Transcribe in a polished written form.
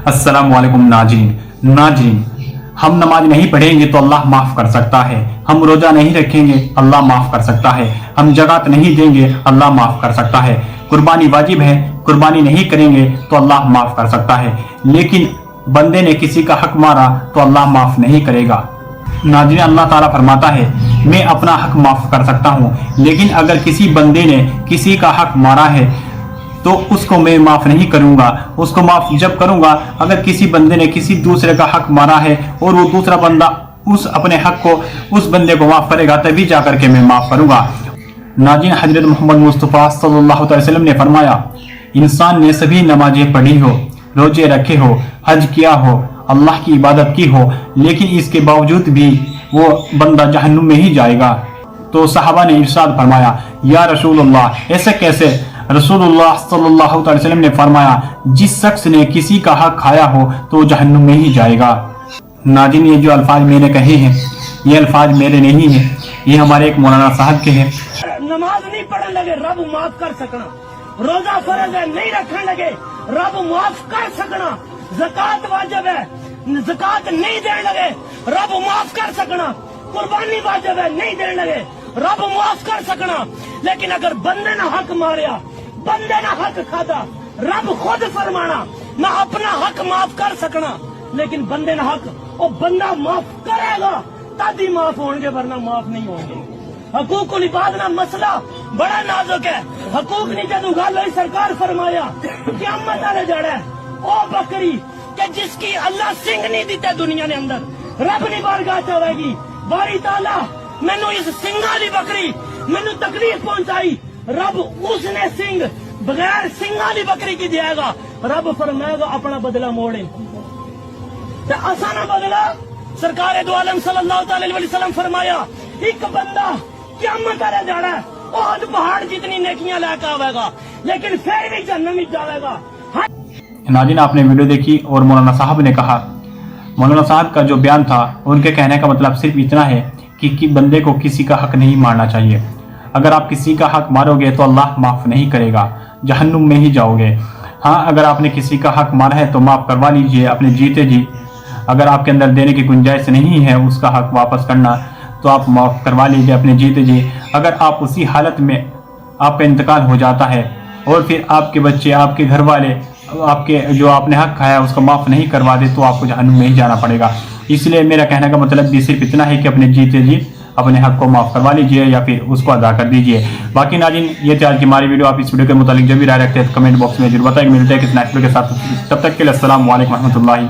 अस्सलाम वालेकुम नाज़रीन, हम नमाज नहीं पढ़ेंगे तो अल्लाह माफ कर सकता है। हम रोजा नहीं रखेंगे, अल्लाह माफ कर सकता है। हम ज़कात नहीं देंगे, अल्लाह माफ कर सकता है। कुर्बानी वाजिब है, कुर्बानी नहीं करेंगे तो अल्लाह माफ कर सकता है। लेकिन बंदे ने किसी का हक मारा तो अल्लाह माफ नहीं करेगा। नाज़रीन, अल्लाह ताला फरमाता है मैं अपना हक माफ कर सकता हूँ, लेकिन अगर किसी बंदे ने किसी का हक मारा है तो उसको मैं माफ नहीं करूंगा। उसको माफ जब करूंगा अगर किसी बंदे ने किसी दूसरे का हक मारा है और वो दूसरा बंदा उस अपने हक को उस बंदे को माफ करेगा, तभी जाकर के मैं माफ करूंगा। नाज़रीन, हजरत मोहम्मद मुस्तफ़ा सल्लल्लाहु अलैहि वसल्लम ने फरमाया, इंसान ने सभी नमाजें पढ़ी हो, रोजे रखे हो, हज किया हो, अल्लाह की इबादत की हो, लेकिन इसके बावजूद भी वो बंदा जहन्नुम में ही जाएगा। तो सहाबा ने इरशाद फरमाया, या रसूलुल्लाह, ऐसे कैसे? रसूलुल्लाह सल्लल्लाहु अलैहि वसल्लम ने फरमाया, जिस शख्स ने किसी का हक खाया हो तो जहन्नुम में ही जाएगा। नाज़रीन, ये जो अल्फाज मैंने कहे हैं ये अल्फाज मेरे नहीं हैं, ये हमारे एक मौलाना साहब के हैं। नमाज नहीं पढ़ने लगे रब माफ कर सकना, रोजा फर्ज है नहीं रखने लगे रब माफ कर सकना, ज़कात वाजिब है ज़कात नहीं देने लगे रब माफ कर सकना, कुर्बानी वाजिब है नहीं देने लगे रब माफ कर सकना। लेकिन अगर बंदे ने हक मारिया, बंदे ने हक खाता, रब खुद फरमाना मैं अपना हक माफ कर सकना, लेकिन बंदे ने हक वो बंदा माफ करेगा तब ही माफ होंगे, वरना माफ नहीं होंगे। हकूकुल इबाद ना मसला बड़ा नाजुक है। हकूक नहीं जदू गल हुई सरकार फरमाया क़यामत वाले जड़ा ओ बकरी के जिसकी अल्लाह सिंह नहीं दिते दुनिया के अंदर, रब नहीं बारगाह चाहेगी बारी ताला मैनू इस सिंह वाली बकरी मैनू तकलीफ पहुंचाई, रब उसने सिंह बगैर सिंह वाली बकरी की देगा, रब फरमाएगा अपना बदला मोड़े ते असा ना बदला। सरकार दो आलम सल्लल्लाहु अलैहि वसल्लम फरमाया एक बंदा क़यामत वाले जाना ओहद पहाड़ जितनी नेकियां लेकर आवेगा, लेकिन फिर भी जहन्नम में जाएगा। नाज़रीन, आपने वीडियो देखी और मौलाना साहब ने कहा, मौलाना साहब का जो बयान था उनके कहने का मतलब सिर्फ इतना है कि बंदे को किसी का हक नहीं मारना चाहिए। अगर आप किसी का हक मारोगे तो अल्लाह माफ़ नहीं करेगा, जहन्नुम में ही जाओगे। हाँ, अगर आपने किसी का हक मारा है तो माफ़ करवा लीजिए अपने जीते जी। अगर आपके अंदर देने की गुंजाइश नहीं है उसका हक वापस करना तो आप माफ़ करवा लीजिए अपने जीते जी। अगर आप उसी हालत में आपका इंतकाल हो जाता है और फिर आपके बच्चे, आपके घर वाले आपके जो आपने हक खाया उसको माफ़ नहीं करवा दे तो आपको जहन्नुम में ही जाना पड़ेगा। इसलिए मेरा कहने का मतलब भी सिर्फ इतना है कि अपने जीते जी अपने हक को माफ़ करवा लीजिए या फिर उसको अदा कर दीजिए। बाकी नाज़रीन, ये थी आज की हमारी वीडियो। आप इस वीडियो के मुतालिक जब भी राय रखते हैं तो कमेंट बॉक्स में जरूर बताएं। मिलते हैं किसी नेक्स्ट वीडियो के साथ, तब तक के लिए अस्सलाम वालेकुम रहमतुल्लाहि।